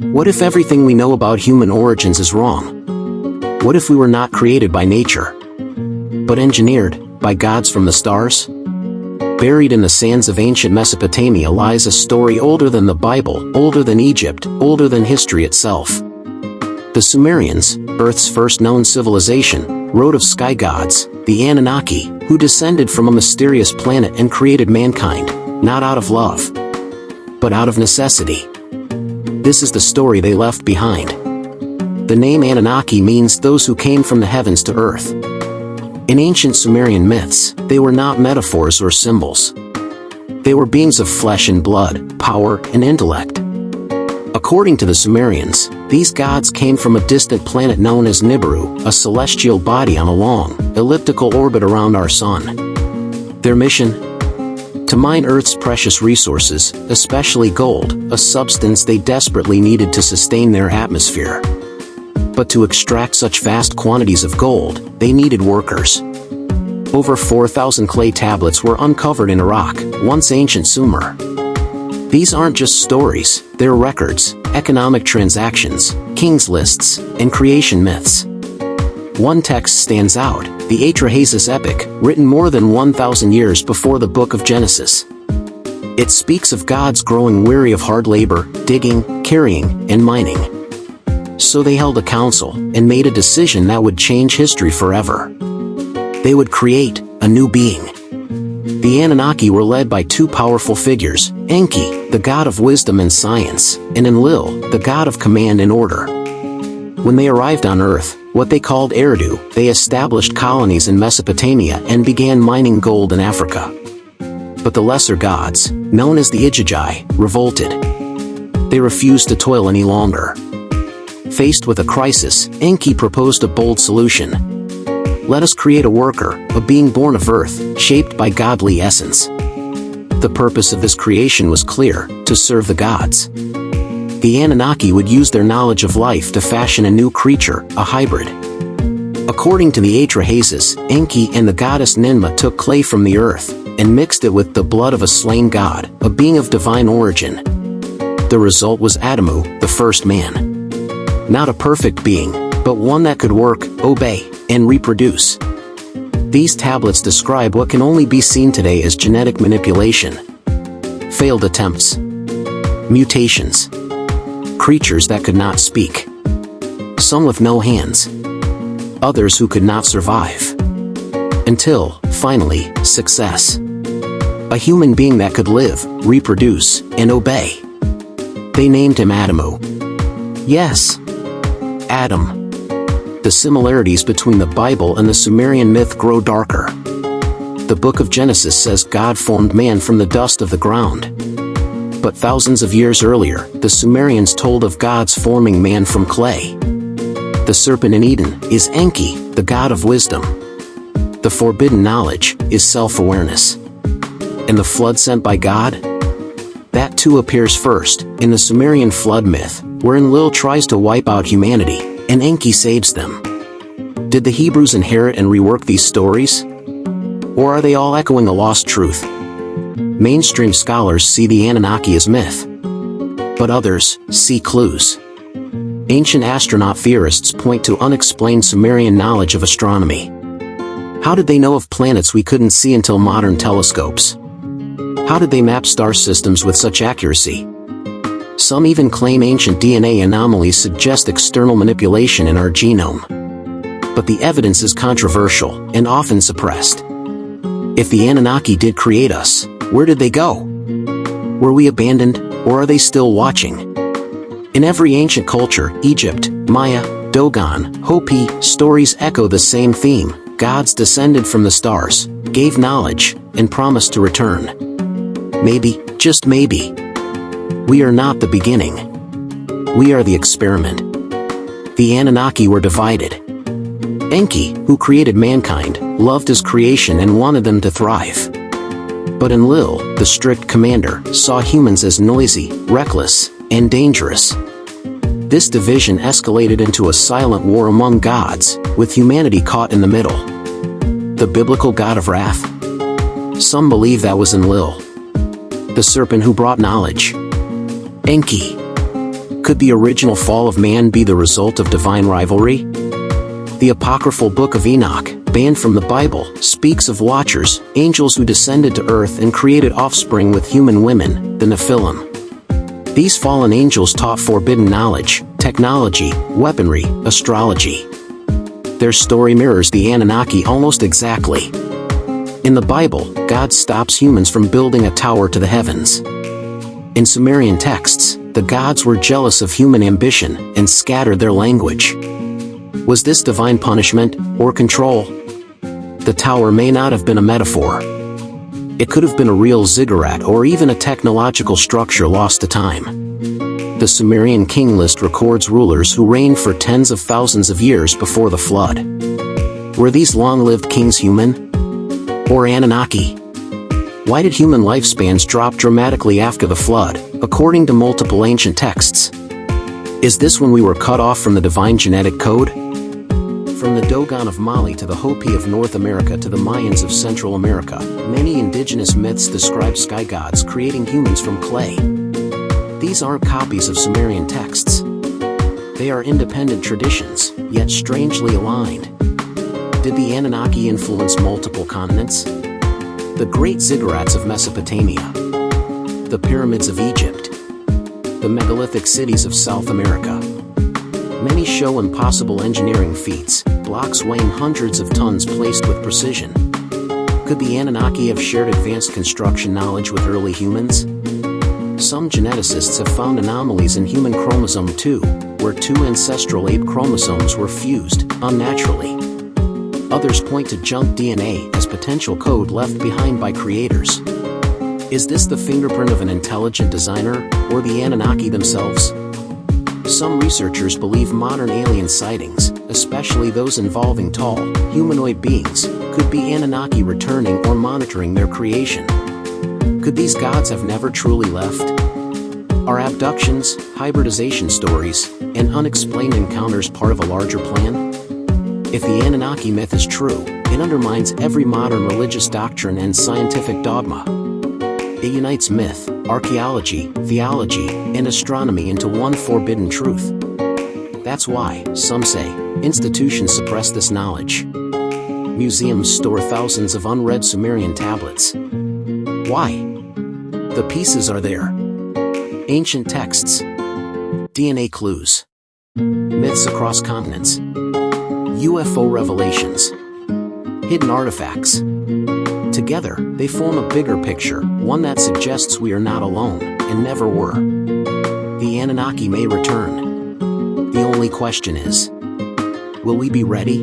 What if everything we know about human origins is wrong? What if we were not created by nature, but engineered by gods from the stars? Buried in the sands of ancient Mesopotamia lies a story older than the Bible, older than Egypt, older than history itself. The Sumerians, Earth's first known civilization, wrote of sky gods, the Anunnaki, who descended from a mysterious planet and created mankind, not out of love, but out of necessity. This is the story they left behind. The name Anunnaki means those who came from the heavens to earth. In ancient Sumerian myths, they were not metaphors or symbols. They were beings of flesh and blood, power and intellect. According to the Sumerians, these gods came from a distant planet known as Nibiru, a celestial body on a long, elliptical orbit around our sun. Their mission? To mine Earth's precious resources, especially gold, a substance they desperately needed to sustain their atmosphere. But to extract such vast quantities of gold, they needed workers. Over 4,000 clay tablets were uncovered in Iraq, once ancient Sumer. These aren't just stories, they're records, economic transactions, kings' lists, and creation myths. One text stands out, the Atrahasis epic, written more than 1,000 years before the Book of Genesis. It speaks of gods growing weary of hard labor, digging, carrying, and mining. So they held a council and made a decision that would change history forever. They would create a new being. The Anunnaki were led by two powerful figures, Enki, the god of wisdom and science, and Enlil, the god of command and order. When they arrived on Earth, what they called Eridu, they established colonies in Mesopotamia and began mining gold in Africa. But the lesser gods, known as the Igigi, revolted. They refused to toil any longer. Faced with a crisis, Enki proposed a bold solution. Let us create a worker, a being born of earth, shaped by godly essence. The purpose of this creation was clear, to serve the gods. The Anunnaki would use their knowledge of life to fashion a new creature, a hybrid. According to the Atrahasis, Enki and the goddess Ninmah took clay from the earth, and mixed it with the blood of a slain god, a being of divine origin. The result was Adamu, the first man. Not a perfect being, but one that could work, obey, and reproduce. These tablets describe what can only be seen today as genetic manipulation. Failed attempts. Mutations. Creatures that could not speak. Some with no hands. Others who could not survive. Until, finally, success. A human being that could live, reproduce, and obey. They named him Adamu. Yes. Adam. The similarities between the Bible and the Sumerian myth grow darker. The Book of Genesis says God formed man from the dust of the ground. But thousands of years earlier, the Sumerians told of gods forming man from clay. The serpent in Eden is Enki, the god of wisdom. The forbidden knowledge is self-awareness. And the flood sent by God? That too appears first, in the Sumerian flood myth, where Enlil tries to wipe out humanity, and Enki saves them. Did the Hebrews inherit and rework these stories? Or are they all echoing a lost truth? Mainstream scholars see the Anunnaki as myth. But others see clues. Ancient astronaut theorists point to unexplained Sumerian knowledge of astronomy. How did they know of planets we couldn't see until modern telescopes? How did they map star systems with such accuracy? Some even claim ancient DNA anomalies suggest external manipulation in our genome. But the evidence is controversial and often suppressed. If the Anunnaki did create us, where did they go? Were we abandoned, or are they still watching? In every ancient culture, Egypt, Maya, Dogon, Hopi, stories echo the same theme. Gods descended from the stars, gave knowledge, and promised to return. Maybe, just maybe, we are not the beginning. We are the experiment. The Anunnaki were divided. Enki, who created mankind, loved his creation and wanted them to thrive. But Enlil, the strict commander, saw humans as noisy, reckless, and dangerous. This division escalated into a silent war among gods, with humanity caught in the middle. The biblical god of wrath? Some believe that was Enlil. The serpent who brought knowledge? Enki. Could the original fall of man be the result of divine rivalry? The apocryphal Book of Enoch, banned from the Bible, speaks of watchers, angels who descended to earth and created offspring with human women, the Nephilim. These fallen angels taught forbidden knowledge, technology, weaponry, astrology. Their story mirrors the Anunnaki almost exactly. In the Bible, God stops humans from building a tower to the heavens. In Sumerian texts, the gods were jealous of human ambition and scattered their language. Was this divine punishment or control? The tower may not have been a metaphor. It could have been a real ziggurat or even a technological structure lost to time. The Sumerian king list records rulers who reigned for tens of thousands of years before the flood. Were these long-lived kings human? Or Anunnaki? Why did human lifespans drop dramatically after the flood, according to multiple ancient texts? Is this when we were cut off from the divine genetic code? From the Dogon of Mali to the Hopi of North America to the Mayans of Central America, many indigenous myths describe sky gods creating humans from clay. These aren't copies of Sumerian texts. They are independent traditions, yet strangely aligned. Did the Anunnaki influence multiple continents? The great ziggurats of Mesopotamia, the pyramids of Egypt, the megalithic cities of South America. Many show impossible engineering feats, blocks weighing hundreds of tons placed with precision. Could the Anunnaki have shared advanced construction knowledge with early humans? Some geneticists have found anomalies in human chromosome 2, where two ancestral ape chromosomes were fused, unnaturally. Others point to junk DNA as potential code left behind by creators. Is this the fingerprint of an intelligent designer, or the Anunnaki themselves? Some researchers believe modern alien sightings, especially those involving tall, humanoid beings, could be Anunnaki returning or monitoring their creation. Could these gods have never truly left? Are abductions, hybridization stories, and unexplained encounters part of a larger plan? If the Anunnaki myth is true, it undermines every modern religious doctrine and scientific dogma. It unites myth, archaeology, theology, and astronomy into one forbidden truth. That's why, some say, institutions suppress this knowledge. Museums store thousands of unread Sumerian tablets. Why? The pieces are there. Ancient texts, DNA clues, myths across continents, UFO revelations, hidden artifacts. Together, they form a bigger picture, one that suggests we are not alone, and never were. The Anunnaki may return. The only question is, will we be ready?